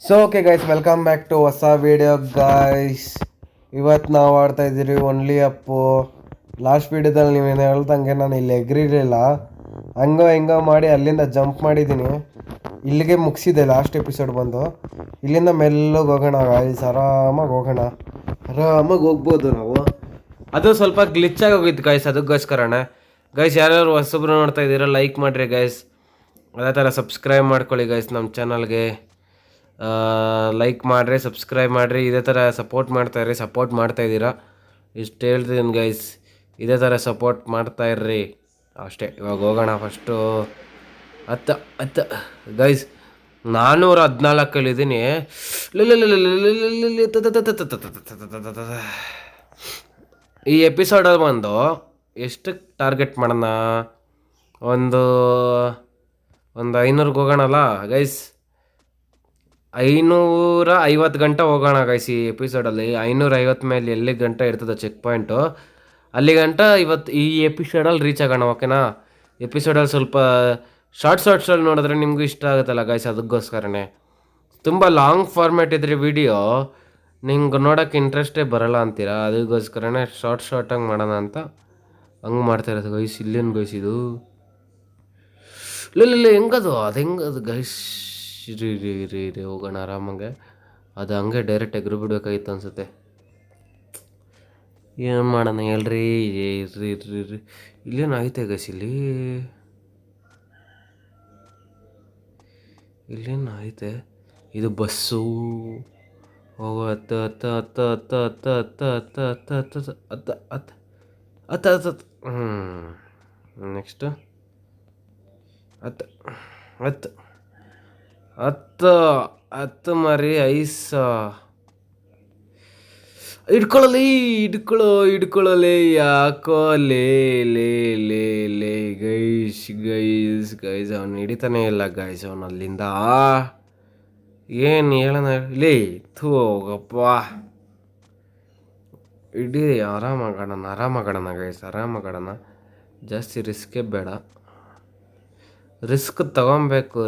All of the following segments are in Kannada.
So okay guys, welcome back to ಹೊಸ ವೀಡಿಯೋ ಗೈಸ್. ಇವತ್ತು ನಾವು ಆಡ್ತಾ ಇದ್ದೀರಿ ಒನ್ಲಿ ಅಪ್ಪು. ಲಾಸ್ಟ್ ವೀಡಿಯೋದಲ್ಲಿ ನೀವೇನು ಹೇಳ್ದಂಗೆ ನಾನು ಇಲ್ಲಿ ಎಗ್ರಿರಲಿಲ್ಲ, ಹಂಗೋ ಹಿಂಗೋ ಮಾಡಿ ಅಲ್ಲಿಂದ ಜಂಪ್ ಮಾಡಿದ್ದೀನಿ. ಇಲ್ಲಿಗೆ ಮುಗಿಸಿದೆ ಲಾಸ್ಟ್ ಎಪಿಸೋಡ್ ಬಂದು. ಇಲ್ಲಿಂದ ಮೆಲ್ಲಗೆ ಹೋಗೋಣ ಗೈಸ್, ಆರಾಮಾಗಿ ಹೋಗೋಣ, ಆರಾಮಾಗಿ ಹೋಗ್ಬೋದು ನಾವು. ಅದು ಸ್ವಲ್ಪ ಗ್ಲಿಚ್ಚಾಗಿ ಹೋಗಿತ್ತು ಗೈಸ್, ಅದಕ್ಕೋಸ್ಕರನೇ. ಗೈಸ್ ಯಾರ್ಯಾರು ಹೊಸಬ್ರು ನೋಡ್ತಾ ಇದ್ದೀರಾ ಲೈಕ್ ಮಾಡಿರಿ ಗೈಸ್, ಅದೇ ಥರ ಸಬ್ಸ್ಕ್ರೈಬ್ ಮಾಡ್ಕೊಳ್ಳಿ ಗೈಸ್ ನಮ್ಮ ಚಾನಲ್ಗೆ. ಲೈಕ್ ಮಾಡಿರಿ, ಸಬ್ಸ್ಕ್ರೈಬ್ ಮಾಡಿರಿ, ಇದೇ ಥರ ಸಪೋರ್ಟ್ ಮಾಡ್ತಾಯಿರಿ. ಸಪೋರ್ಟ್ ಮಾಡ್ತಾಯಿದ್ದೀರಾ ಇಷ್ಟು ಹೇಳ್ತೀನಿ ಗೈಸ್, ಇದೇ ಥರ ಸಪೋರ್ಟ್ ಮಾಡ್ತಾಯಿರ್ರಿ ಅಷ್ಟೇ. ಇವಾಗ ಹೋಗೋಣ ಫಸ್ಟು. ಹತ್ತು ಗೈಸ್ 414 ಹೇಳಿದ್ದೀನಿ. ಈ ಎಪಿಸೋಡಲ್ಲಿ ಬಂದು ಎಷ್ಟು ಟಾರ್ಗೆಟ್ ಮಾಡೋಣ, ಒಂದು 500ಗೆ ಹೋಗೋಣಲ್ಲ ಗೈಸ್. 550 ಗಂಟೆ ಹೋಗೋಣ ಗೈಸ್ ಈ ಎಪಿಸೋಡಲ್ಲಿ. 550 ಮೇಲೆ ಎಲ್ಲಿ ಗಂಟೆ ಇರ್ತದೆ ಚೆಕ್ ಪಾಯಿಂಟು, ಅಲ್ಲಿ ಗಂಟ ಇವತ್ತು ಈ ಎಪಿಸೋಡಲ್ಲಿ ರೀಚ್ ಆಗೋಣ, ಓಕೆನಾ? ಎಪಿಸೋಡಲ್ಲಿ ಸ್ವಲ್ಪ ಶಾರ್ಟ್ಸಲ್ಲಿ ನೋಡಿದ್ರೆ ನಿಮಗೂ ಇಷ್ಟ ಆಗುತ್ತಲ್ಲ ಗೈಸ್, ಅದಕ್ಕೋಸ್ಕರನೇ. ತುಂಬ ಲಾಂಗ್ ಫಾರ್ಮ್ಯಾಟ್ ಇದ್ರೆ ವಿಡಿಯೋ ನಿಮ್ಗೆ ನೋಡೋಕ್ಕೆ ಇಂಟ್ರೆಸ್ಟೇ ಬರೋಲ್ಲ ಅಂತೀರಾ, ಅದಕ್ಕೋಸ್ಕರನೇ ಶಾರ್ಟಾಗಿ ಮಾಡೋಣ ಅಂತ ಹಂಗೆ ಮಾಡ್ತಾಯಿರೋದು ಗೈಸ್. ಇಲ್ಲೇನು ಗೈಸ್ ಇದು? ಇಲ್ಲ ಹೆಂಗದು ಗೈಸ್? ರೀ ಹೋಗೋಣ ಆರಾಮಾಗೆ. ಅದು ಹಂಗೆ ಡೈರೆಕ್ಟ್ ಎಗ್ರು ಬಿಡ್ಬೇಕಾಗಿತ್ತು ಅನ್ಸುತ್ತೆ. ಏನು ಮಾಡೋಣ ಹೇಳ್ರಿ. ಇರ್ರಿ ಇಲ್ಲೇನು ಐತೆ ಗೈಸ್? ಇಲ್ಲೇನು ಐತೆ? ಇದು ಬಸ್ಸು ಹೋಗೋ ಹತ್ತು. ನೆಕ್ಸ್ಟ್ ಹತ್ತು ಮರಿ ಐಸ ಹಿಡ್ಕೊಳ್ಳಲಿ ಯಾಕೋ ಲೇ ಗೈಸ್ ಅವನು ಹಿಡಿತಾನೆ ಇಲ್ಲ ಗೈಸ್. ಅವನು ಅಲ್ಲಿಂದ ಏನು ಹೇಳೋಣ ಲೇ, ಥೂ ಹೋಗಪ್ಪ. ಇಡೀ ಆರಾಮಾಗೋಣ ಗೈಸ್, ಆರಾಮಾಗೋಣ. ಜಾಸ್ತಿ ರಿಸ್ಕೇ ಬೇಡ, ರಿಸ್ಕ್ ತಗೊಬೇಕು.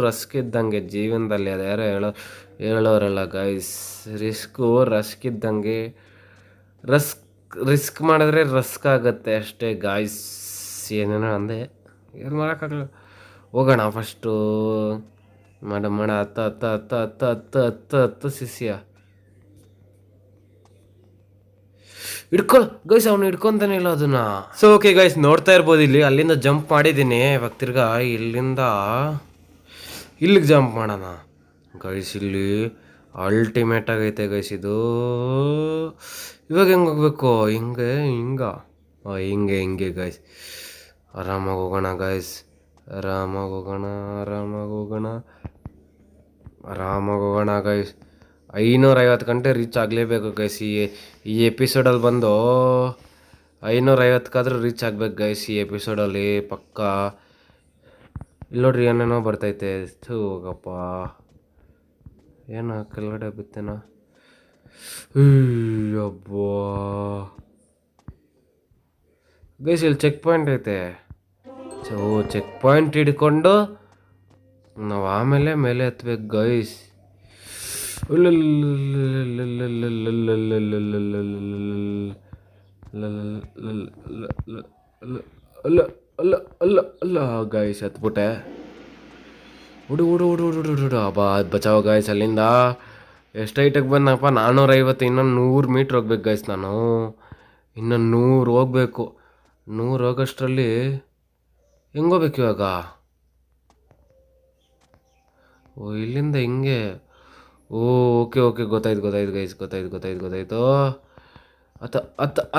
ರಸ್ಕ್ ಇದ್ದಂಗೆ ಜೀವನದಲ್ಲಿ, ಅದು ಯಾರೋ ಹೇಳೋರಲ್ಲ ಗೈಸ್, ರಸ್ಕ್ ಇದ್ದಂಗೆ. ರಿಸ್ಕ್ ಮಾಡಿದ್ರೆ ರಸ್ಕ್ ಆಗುತ್ತೆ ಅಷ್ಟೇ ಗಾಯ್ಸ್. ಏನೇನೋ ಅಂದೆ, ಏನು ಮಾಡೋಕ್ಕಾಗಲ್ಲ. ಹೋಗೋಣ ಫಸ್ಟು. ಮಾಡ ಹತ್ತು ಶಿಷ್ಯ ಗೈಸ್, ಅವನು ಹಿಡ್ಕೊತಾನೆ ಇಲ್ಲ ಅದನ್ನ. ಸೊ ಓಕೆ ಗೈಸ್, ನೋಡ್ತಾ ಇರ್ಬೋದು ಇಲ್ಲಿ ಅಲ್ಲಿಂದ ಜಂಪ್ ಮಾಡಿದ್ದೀನಿ. ಇವಾಗ ತಿರ್ಗಾ ಇಲ್ಲಿಂದ ಇಲ್ಲಿಗೆ ಜಂಪ್ ಮಾಡೋಣ ಗೈಸ್. ಇಲ್ಲಿ ಅಲ್ಟಿಮೇಟ್ ಆಗೈತೆ ಗೈಸ್ ಇದು. ಇವಾಗ ಹೆಂಗೆ ಹೋಗ್ಬೇಕು? ಹಿಂಗೆ ಗೈಸ್. ಆರಾಮಾಗಿ ಹೋಗೋಣ ಗೈಸ್, ಆರಾಮಾಗಿ ಹೋಗೋಣ ಗೈಸ್. 550 ಗಂಟೆ ರೀಚ್ ಆಗಲೇಬೇಕು ಗೈಸ್. ಈ ಎಪಿಸೋಡಲ್ಲಿ ಬಂದು 550ಕ್ಕಾದ್ರೂ ರೀಚ್ ಆಗ್ಬೇಕು ಗೈಸ್ ಈ ಎಪಿಸೋಡಲ್ಲಿ ಪಕ್ಕ. ಇಲ್ಲಿ ನೋಡ್ರಿ ಏನೇನೋ ಬರ್ತೈತೆ. ಹೋಗಪ್ಪ, ಏನೋ ಕೆಳಗಡೆ ಬಿತ್ತೇನೋ. ಅಬ್ಬಾ ಗೈಸ್, ಇಲ್ಲಿ ಚೆಕ್ ಪಾಯಿಂಟ್ ಐತೆ. ಚೆಕ್ ಪಾಯಿಂಟ್ ಹಿಡ್ಕೊಂಡು ನಾವು ಆಮೇಲೆ ಮೇಲೆ ಹತ್ಬೇಕು ಗೈಸ್. ಅಲ್ಲ ಗೈಸ್, ಹತ್ಬಿಟ್ಟೆ. ಹುಡು ಅಬ್ಬಾ, ಬಚಾವ ಗೈಸ್. ಅಲ್ಲಿಂದ ಎಷ್ಟು ಹೈಟಿಗೆ ಬಂದಪ್ಪ? 450. ಇನ್ನೊಂದು 100 ಮೀಟ್ರ್ ಹೋಗ್ಬೇಕು ಗೈಸ್. ನಾನು ಇನ್ನೊಂದು 100 ಹೋಗ್ಬೇಕು. 100 ಹೋಗೋಷ್ಟರಲ್ಲಿ ಹೆಂಗೋಗ್ಬೇಕು ಇವಾಗ? ಇಲ್ಲಿಂದ ಹಿಂಗೆ. ಓಕೆ ಗೊತ್ತಾಯ್ತು ಗೈಸ್, ಗೊತ್ತಾಯ್ತು.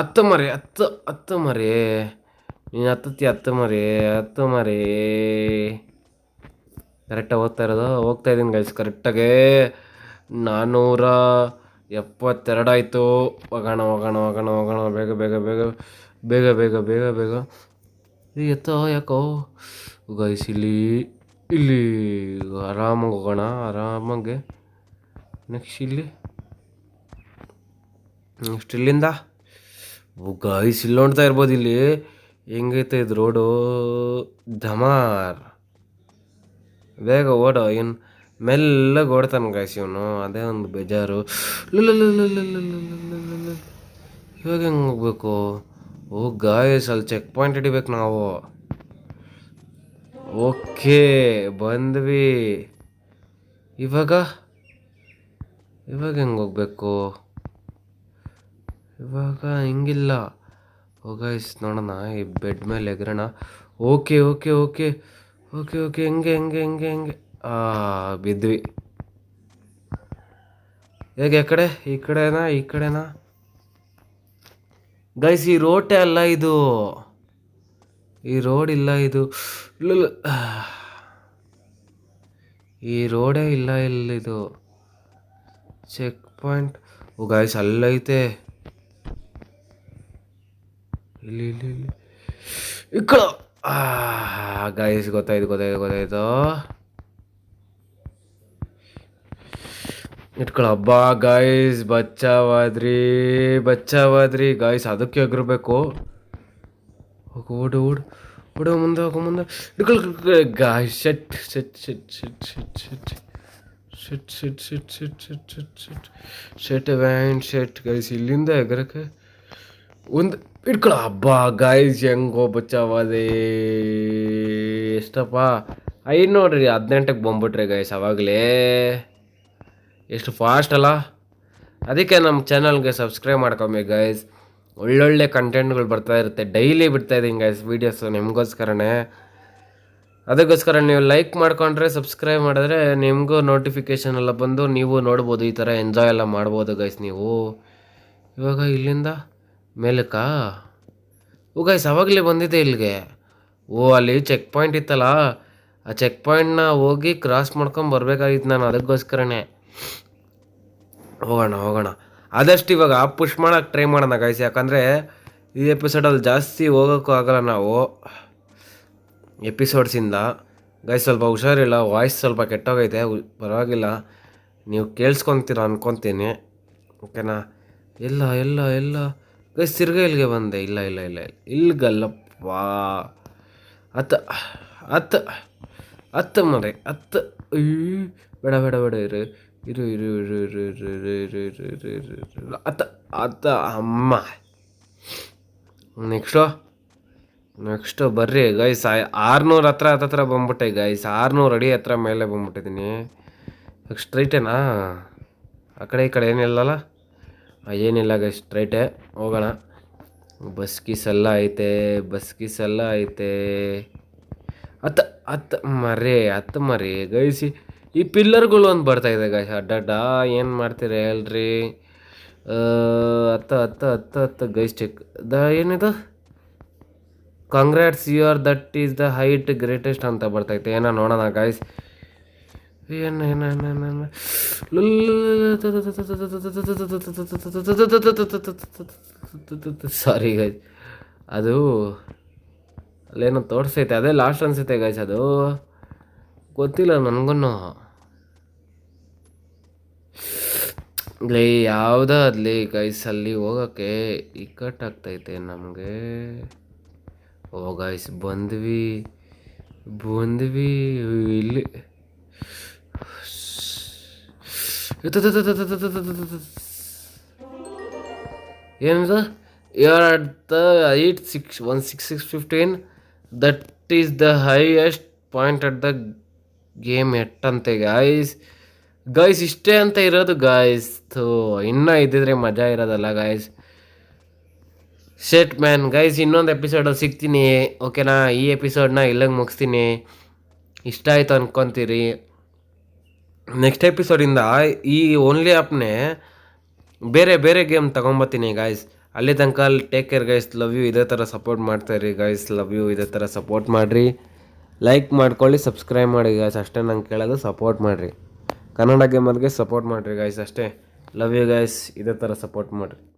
ಹತ್ತು ಮರಿ ನೀನು ಹತ್ತು ಮರಿ ಕರೆಕ್ಟಾಗಿ ಹೋಗ್ತಾ ಇದ್ದೀನಿ ಗೈಸ್. ಕರೆಕ್ಟಾಗೆ 472 ಆಯಿತು. ಹೋಗೋಣ ಬೇಗ. ಯಾಕೋ ಗೈಸ್, ಇಲ್ಲಿ ಆರಾಮಾಗಿ ಹೋಗೋಣ, ಆರಾಮಾಗೆ. ನೆಕ್ಸ್ಟ್ ಇಲ್ಲಿಂದ ಗೈಸ್, ಇಲ್ಲಿ ನೋಡ್ತಾ ಇರ್ಬೋದು ಇಲ್ಲಿ ಹೆಂಗೈತೆ ಇದು ರೋಡು. ಧಮಾರ್ ಬೇಗ ಓಡೋ. ಏನು ಮೆಲ್ಲಗೆ ಓಡ್ತಾನೆ ಗಾಯ್ಸ್ ಇವನು, ಅದೇ ಒಂದು ಬೇಜಾರು. ಇವಾಗ ಹೆಂಗೆ ಹೋಗ್ಬೇಕು? ಓ ಗಾಯ್ಸ್, ಅಲ್ಲಿ ಚೆಕ್ ಪಾಯಿಂಟ್ ಹಿಡಿಬೇಕು ನಾವು. ಓಕೆ ಬಂದ್ವಿ. ಇವಾಗ ಹೆಂಗೆ ಹೋಗ್ಬೇಕು? ಇವಾಗ ಹಿಂಗಿಲ್ಲ. ಓ ಗೈಸ್ ನೋಡೋಣ, ಈ ಬೆಡ್ ಮೇಲೆ ಎಗರೋಣ. Okay okay okay okay okay ಹೆಂಗೆ ಬಿದ್ವಿ. ಹೇಗೆ ಈ ಕಡೆನಾ ಗೈಸ್? ಈ ರೋಟೇ ಅಲ್ಲ ಇದು, ಈ ರೋಡ್ ಇಲ್ಲ ಇದು. ಈ ರೋಡೇ ಇಲ್ಲ ಇಲ್ಲಿದು. Checkpoint. ಓ ಗಾಯ್ಸ್ ಅಲ್ಲೈತೆ, ಇಲ್ಲಿ ಇಕ್ಕಳ. ಗಾಯ್ಸ್ ಗೊತ್ತಾಯ್ತು. ಇಟ್ಕೊಳ. ಹಬ್ಬ ಗಾಯ್ಸ್, ಬಚ್ಚಾವಾದ್ರಿ ಗಾಯ್ಸ್. ಅದಕ್ಕೆ ಎಗರಬೇಕು. ಓಡು ಮುಂದೆ ಇಟ್ಕೊಳ ಗಾಯ್ಸ್. ಶೆಟ್ ಗೈಸ್, ಇಲ್ಲಿಂದ ಎಗರಕ್ಕೆ ಒಂದು ಇಟ್ಕೊಳ. ಹಬ್ಬ ಗಾಯ್ಸ್, ಹೆಂಗೋ ಬಚ್ಚಾವಾದೆ. ಎಷ್ಟಪ್ಪ? 5 ನೋಡ್ರಿ, 18ಕ್ಕೆ ಬಂದ್ಬಿಟ್ರೆ ಗೈಸ್. ಅವಾಗಲೇ ಎಷ್ಟು ಫಾಸ್ಟ್ ಅಲ್ಲ. ಅದಕ್ಕೆ ನಮ್ಮ ಚಾನಲ್ಗೆ ಸಬ್ಸ್ಕ್ರೈಬ್ ಮಾಡ್ಕೊಂಬಿ ಗೈಸ್. ಒಳ್ಳೊಳ್ಳೆ ಕಂಟೆಂಟ್ಗಳು ಬರ್ತಾ ಇರುತ್ತೆ, ಡೈಲಿ ಬಿಡ್ತಾಯಿದ್ದೀನಿ ಗೈಸ್ ವೀಡಿಯೋಸು ನಿಮಗೋಸ್ಕರನೇ. ಅದಕ್ಕೋಸ್ಕರ ನೀವು ಲೈಕ್ ಮಾಡ್ಕೊಂಡ್ರೆ, ಸಬ್ಸ್ಕ್ರೈಬ್ ಮಾಡಿದ್ರೆ ನಿಮಗೂ ನೋಟಿಫಿಕೇಷನ್ ಎಲ್ಲ ಬಂದು ನೀವು ನೋಡ್ಬೋದು. ಈ ಥರ ಎಂಜಾಯ್ ಎಲ್ಲ ಮಾಡ್ಬೋದು ಗೈಸ್ ನೀವು. ಇವಾಗ ಇಲ್ಲಿಂದ ಮೇಲಕ್ಕಾ? ಓ ಗೈಸ್ ಅವಾಗಲೇ ಬಂದಿದ್ದೆ ಇಲ್ಲಿಗೆ. ಓ ಅಲ್ಲಿ ಚೆಕ್ ಪಾಯಿಂಟ್ ಇತ್ತಲ್ಲ, ಆ ಚೆಕ್ ಪಾಯಿಂಟ್ನ ಹೋಗಿ ಕ್ರಾಸ್ ಮಾಡ್ಕೊಂಡು ಬರ್ಬೇಕಾಗಿತ್ತು ನಾನು. ಅದಕ್ಕೋಸ್ಕರನೇ ಹೋಗೋಣ. ಆದಷ್ಟು ಇವಾಗ ಪುಷ್ ಮಾಡೋಕ್ಕೆ ಟ್ರೈ ಮಾಡೋಣ ಗೈಸ್. ಯಾಕಂದರೆ ಈ ಎಪಿಸೋಡಲ್ಲಿ ಜಾಸ್ತಿ ಹೋಗೋಕ್ಕೂ ಆಗೋಲ್ಲ ನಾವು ಎಪಿಸೋಡ್ಸಿಂದ ಗೈಸ್. ಸ್ವಲ್ಪ ಹುಷಾರಿಲ್ಲ, ವಾಯ್ಸ್ ಸ್ವಲ್ಪ ಕೆಟ್ಟೋಗೈತೆ. ಪರವಾಗಿಲ್ಲ, ನೀವು ಕೇಳಿಸ್ಕೊತೀರ ಅನ್ಕೊತೀನಿ, ಓಕೆನಾ? ಎಲ್ಲ ಗೈಸ್ ತಿರ್ಗ ಇಲ್ಲಿಗೆ ಬಂದೆ. ಇಲ್ಲ ಇಲ್ಲಿಗಲ್ಲಪ್ಪ. ಹತ್ತು ಮರೆ ಬೇಡ ಇರು ಅತ್ತ ಅಮ್ಮ. ನೆಕ್ಸ್ಟು ಬರ್ರಿ ಗೈಸ್. 600 ಹತ್ರ ಬಂದ್ಬಿಟ್ಟೆ ಗೈಸ್. 600 ಅಡಿ ಹತ್ರ ಮೇಲೆ ಬಂದ್ಬಿಟ್ಟಿದ್ದೀನಿ. ಸ್ಟ್ರೈಟೇನಾ? ಆ ಕಡೆ ಈ ಕಡೆ ಏನಿಲ್ಲಲ್ಲ? ಏನಿಲ್ಲ ಗೈಸ್, ಸ್ಟ್ರೈಟೇ ಹೋಗೋಣ. ಬಸ್ ಗೀಸ್ ಎಲ್ಲ ಐತೆ. ಹತ್ತು ಮರಿ ಗೈಸ್. ಈ ಪಿಲ್ಲರ್ಗಳು ಒಂದು ಬರ್ತಾಯಿದೆ ಗೈಸ್. ಅಡ್ಡಡ್ಡ ಏನು ಮಾಡ್ತೀರ ಹೇಳ್ರಿ? ಹತ್ತು ಗೈಸ್. ಚೆಕ್ ಏನಿದು? Congrats your that is the height greatest ಅಂತ ಬರ್ತೈತೆ. ಏನೋ ನೋಡೋಣ ಗಾಯ್ಸ್. ಸಾರಿ ಗೈಸ್, ಅದು ಅಲ್ಲೇನೋ ತೋರಿಸೈತೆ, ಅದೇ ಲಾಸ್ಟ್ ಅನ್ಸುತ್ತೆ ಗೈಸ್. ಅದು ಗೊತ್ತಿಲ್ಲ ನನಗೂ. ಲೇ ಯಾವುದೋ ಅದಲಿ ಗೈಸ್, ಅಲ್ಲಿ ಹೋಗೋಕ್ಕೆ ಇಕ್ಕಟ್ಟಾಗ್ತೈತೆ ನಮಗೆ. ಓ ಗೈಸ್ ಬಂದ್ವಿ ಇಲ್ಲಿ. ಏನಿದು? You are at the 8-6-1-6-6-15. That is the highest point at the game ಎಟ್ಟಂತೆ ಗಾಯ್ಸ್. ಇಷ್ಟೇ ಅಂತ ಇರೋದು ಗಾಯ್ಸ್. ಇನ್ನೂ ಇದ್ದಿದ್ರೆ ಮಜಾ ಇರೋದಲ್ಲ ಗಾಯ್ಸ್. ಶೆಟ್ ಮ್ಯಾನ್ ಗೈಸ್, ಇನ್ನೊಂದು ಎಪಿಸೋಡಲ್ಲಿ ಸಿಗ್ತೀನಿ, ಓಕೆನಾ? ಈ ಎಪಿಸೋಡ್ನ ಇಲ್ಲಂಗೆ ಮುಗಿಸ್ತೀನಿ. ಇಷ್ಟ ಆಯಿತು ಅನ್ಕೊತೀರಿ. ನೆಕ್ಸ್ಟ್ ಎಪಿಸೋಡಿಂದ ಈ ಓನ್ಲಿ ಆ್ಯಪ್ನೇ ಬೇರೆ ಗೇಮ್ ತೊಗೊಂಬತ್ತೀನಿ ಗಾಯ್ಸ್. ಅಲ್ಲಿ ತನಕ take care guys. Love you. ಇದೇ ಥರ ಸಪೋರ್ಟ್ ಮಾಡ್ತಾಯಿರಿ ಗಾಯ್ಸ್. Love you. ಇದೇ ಥರ ಸಪೋರ್ಟ್ ಮಾಡಿರಿ. ಲೈಕ್ ಮಾಡ್ಕೊಳ್ಳಿ, ಸಬ್ಸ್ಕ್ರೈಬ್ ಮಾಡಿ ಗಾಯ್ಸ್. ಅಷ್ಟೇ ನಂಗೆ ಕೇಳೋದು, ಸಪೋರ್ಟ್ ಮಾಡಿರಿ. ಕನ್ನಡ ಗೇಮರ್ಗೆ ಸಪೋರ್ಟ್ ಮಾಡಿರಿ ಗಾಯ್ಸ್ ಅಷ್ಟೇ. Love you guys. ಇದೇ ಥರ ಸಪೋರ್ಟ್ ಮಾಡಿರಿ.